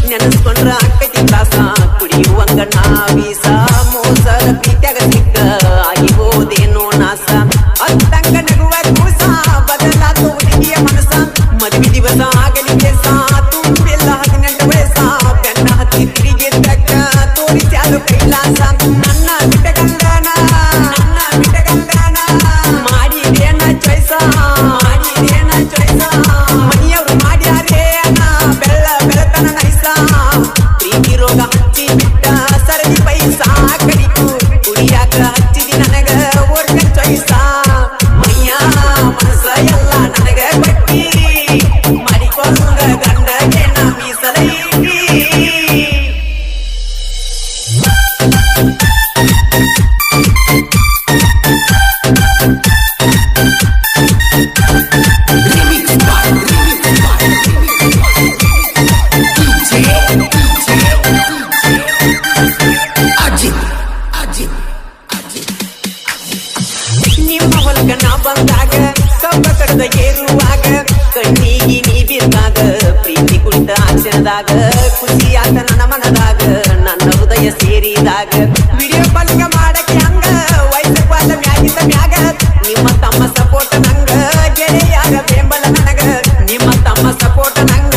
ನೆನಸ್ಕೊಂಡ್ರ ಅಕ್ಕತಿ ತ್ರಾಸ ಕುಡಿಯುವಂಗ ನಾವೀಸ ಮೋಸರ ಪ್ರೀತ್ಯಾಗ ಸಿಕ್ಕ ಆಗಿಬೋದೇನೋ ನಾಸ ಅತ್ತಂಗ ನಗುವ ಕೂಸ ಬದಲಾದ ಹುಡುಗಿಯ ಮನಸ ಮದುವೆ ದಿವಸ ಆಗಲಿ ಕೆಲಸ ತುಂಬಿಲ್ಲ 18 ವಯಸ್ಸ ಬೆನ್ನ ಹತ್ತಿ ತಿರುಗಿದ್ದಕ್ಕ ತೋರಿಸ್ಯಾಲು ಕೈಲಾಸ ನನ್ನ ಬಿಟ್ಟಗಂಡನ ಮಾಡಿದೇನ ಚಾಯ್ಸ ಮನೆಯವರು ಮಾಡ್ಯಾರೇ ಬೆಳ್ಳ ಬೆಳತನ ನೈಸ ಪ್ರೀತಿ ರೋಗ ಹಚ್ಚಿ ಬಿಟ್ಟ ಸರದಿ ಪೈಸಾ ಕಡಿತು ಕುಡಿಯಾಕ ಹಚ್ಚಿದಿ ನನಗ ಓರ್ಕ ಚಾಯ್ಸ ಮೈಯ ಮನಸ ಎಲ್ಲ ನನಗ ಬಟ್ಟಿ ಮಾಡಿಕೊಂಡ ಗಂಡಗೆ ನಾ ಮೀಸಲೈತಿ ನಿಮ್ಮ ಹೊಲಕ ನಾ ಬಂದಾಗ ಕಬ್ಬ ಕಡದ ಏರುವಾಗ ಕಣ್ಣಿಗೆ ನೀ ಬಿದ್ದಾಗ ಪ್ರೀತಿ ಕುಳಿತ ಆಕ್ಷಣದಾಗ ಖುಷಿಯಾತ ನನ್ನ ಮನದಾಗ ನನ್ನ ಹೃದಯ ಸೇರಿದಾಗ ವಿಡಿಯೋ ಕಾಲಿಂಗ ಮಾಡಕ್ಕೆ ಹಂಗ ವಯಸ್ಸಕ್ವಾದ ಮ್ಯಾಗಿದ್ದ ಮ್ಯಾಗ ನಿಮ್ಮ ತಮ್ಮ ಸಪೋರ್ಟ್ ನಂಗ ಗೆಳೆಯರ ಬೆಂಬಲ ನನಗ ನಿಮ್ಮ ತಮ್ಮ ಸಪೋರ್ಟ್ ನಂಗ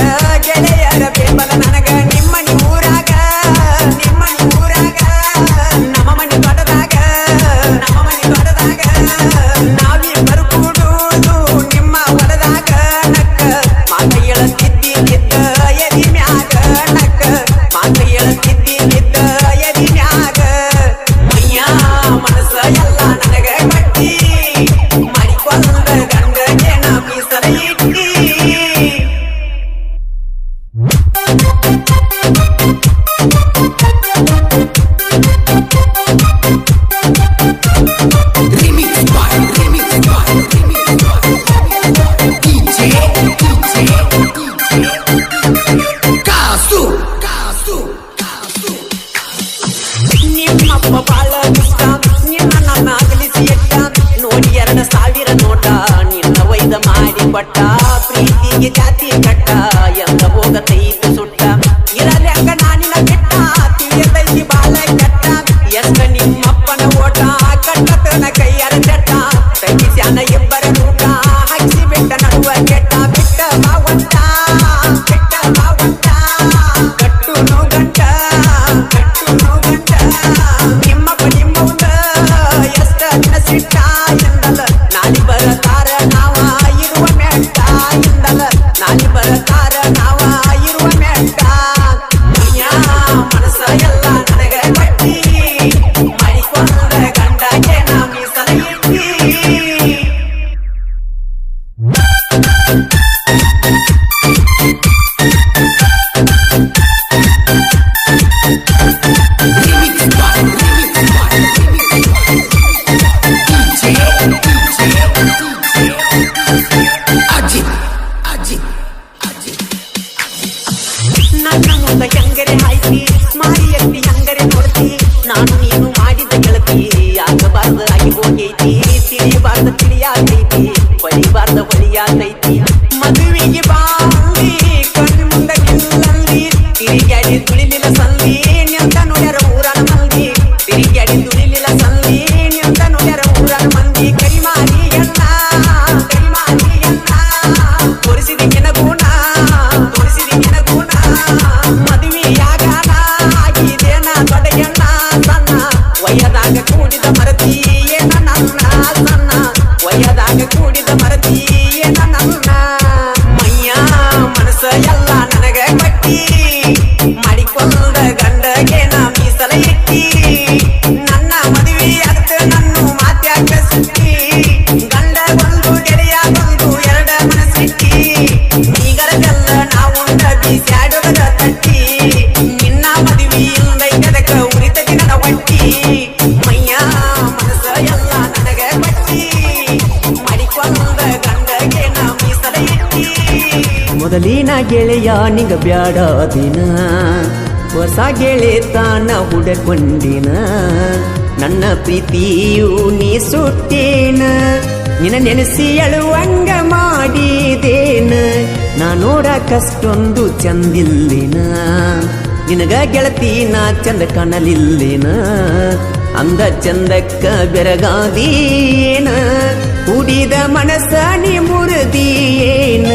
ಗೆಳೆಯರ ಬೆಂಬಲ ನನಗ ನಿಮ್ಮ ಊರಾಗ ನಮ್ಮ ಮನೆ ದೊಡ್ಡದಾಗ ನಾವಿಬ್ಬರು ಕೂಡುವುದು ನಿಮ್ಮ ಹೊಲದಾಗ ನಕ್ಕ ಮಾತ ಹೇಳತ್ತಿದ್ದಿ ನಿದ್ದ ಎದಿ ಮ್ಯಾಗ ನಕ್ಕ ಮಾತ ಹೇಳತ್ತಿದ್ದಿ ನಿದ್ದ ಎದಿ ಮ್ಯಾಗ ಮೈಯ ಮನಸ ಎಲ್ಲ ನನಗ ಗಟ್ಟಿ ಮಾಡಿಕೊಂಡ ಗಂಡಗೆ ನಾ ಮೀಸಲೈತಿ ನಿಮ್ಮಪ್ಪ ಬಾಳ ಇಷ್ಟ ನಿನ್ನ ನನ್ನ ಅಗಲಿಸಿ ಎಟ್ಟ ನೋಡಿ 2000 ನೋಟ ನಿನ್ನ ವೈದ ಮಾಡಿ ಕೊಟ್ಟ ಪ್ರೀತಿಗೆ ಜಾತಿ ಕಟ್ಟ ಎಂದ ಹೋಗತೈತು ಸುಟ್ಟ ಇರಲಿ ಹಂಗ ನಾನಿನ ಬಿಟ್ಟ ತಿಳಿಯತೈತಿ ಬಾಳ ಕೆಟ್ಟ ಎಷ್ಟ ನಿಮ್ಮಪ್ಪನ ಓಟ ಕಟ್ಟತನ ಕೈಯಾರ ಚಟ್ಟ ತಗಿಸ್ಯಾನ ಇಬ್ಬರ ಊಟ ಹಚ್ಚಿ ಬಿಟ್ಟ ನಡುವ ಕೆಟ್ಟ ಬಿಟ್ಟ ಮಾವಂತ ಕಟ್ಟು ನೋಗಂಟ ನಿಮ್ಮವ್ವ ಎಷ್ಟ ದಿನ ಸಿಟ್ಟ ಎಂದಲ್ಲ ನಾಳಿ ಬರತಾರ ನಾವ ಇರುವ ಮೆಟ್ಟ ಎಂದಲ್ಲ ನಾಳಿ ಬರತಾರ ನಾವ ಇರುವ ಮೆಟ್ಟ ಮೈಯ ಮನಸ ಎಲ್ಲ ನನಗ ಗಟ್ಟಿ ಮಾಡಿಕೊಂಡ ಗಂಡಗೆ ನಾ ಮೀಸಲೈತಿ ನನ್ನ ಮುಂದ ಹೆಂಗರೆ ಹಾಯ್ತಿ ಮಾರಿ ಎತ್ತಿ ಹಂಗರೆ ನೋಡ್ತಿ ನಾನು ನೀನು ಮಾಡಿದ ಗೆಳತಿ ಆಗಬಾರ್ದ ಆಗಿ ಹೋಗೈತಿ ತಿಳಿಯಬಾರ್ದ ತಿಳಿಯಾತೈತಿ ಬಳಿಬಾರ್ದ ಬಳಿಯಾತೈತಿ ಮದುವೆಗೆ ಬಾಂದಿ ಕಣ್ಣು ಮುಂದ ನಿಲ್ಲಲ್ಲಿ ತಿರುಗಾಡಿ ತುಳಿಲಿಲ್ಲ ಸಂದಿ ಮದುವೆಯಾಗನ ಆಗಿದೇನ ದೊಡ್ಡಯ್ಯಣ್ಣ ಸಣ್ಣ ವಯದಾಗ ಕೂಡಿದ ಮರತಿ ಏನ ನನ್ನ ಸಣ್ಣ ವಯದಾಗ ಕೂಡಿದ ಮರತಿ ಏನ ನನ್ನ ಮೈಯ ಮನಸ್ಸ ಎಲ್ಲ ನನಗ ಕಟ್ಟಿ ಮಾಡಿಕೊಂಡ ಗಂಡಗೆ ನಾ ಮೀಸಲ ಇಟ್ಟಿ ನನ್ನ ಮದುವೆ ಅರ್ಥ ನನ್ನ ಮಾತ್ಯಾಗ ಸುಟ್ಟಿ ಗಂಡ ಒಂದು ಗೆಳೆಯ ಒಂದು ಎರಡ ಮನಸ್ಸಿಟ್ಟಿ ನೀಗರದೆಲ್ಲ ನಾವುಂಡ ಬೀಸ್ಯಾಡುಗದ ತಟ್ಟಿ ನಿನ್ನ ಮದುವೆ ಇಲ್ಲದಕ್ಕ ಉರಿತತಿ ನನ್ನ ಹೊಟ್ಟಿ ಮೈಯ ಮನಸ್ಸ ಎಲ್ಲ ನನಗ ಕಟ್ಟಿ ಮಾಡಿಕೊಂಡ ಗಂಡಗೆ ನಾ ಮೀಸಲ ಇಟ್ಟಿ ಮೊದಲಿನ ಗೆಳೆಯ ನಿಗ ಬ್ಯಾಡ ದಿನ ಹೊಸ ಗೆಳೆತನ ಹುಡಕೊಂಡಿನ ನನ್ನ ಪ್ರೀತಿಯು ನೀ ಸುಟ್ಟೇನ ನಿನ್ನ ನೆನೆಸಿ ಅಳುವಂಗ ಮಾಡಿದೇನ ನಾ ನೋಡಕಷ್ಟೊಂದು ಚಂದಿಲ್ಲಿನ ನಿನಗ ಗೆಳತಿನ ಚಂದ ಕಾಣಲಿಲ್ಲಿನ ಅಂದ ಚಂದಕ್ಕ ಬೆರಗಾದೀನ ಕುಡಿದ ಮನಸ್ಸ ನೀ ಮುರಿದೀನ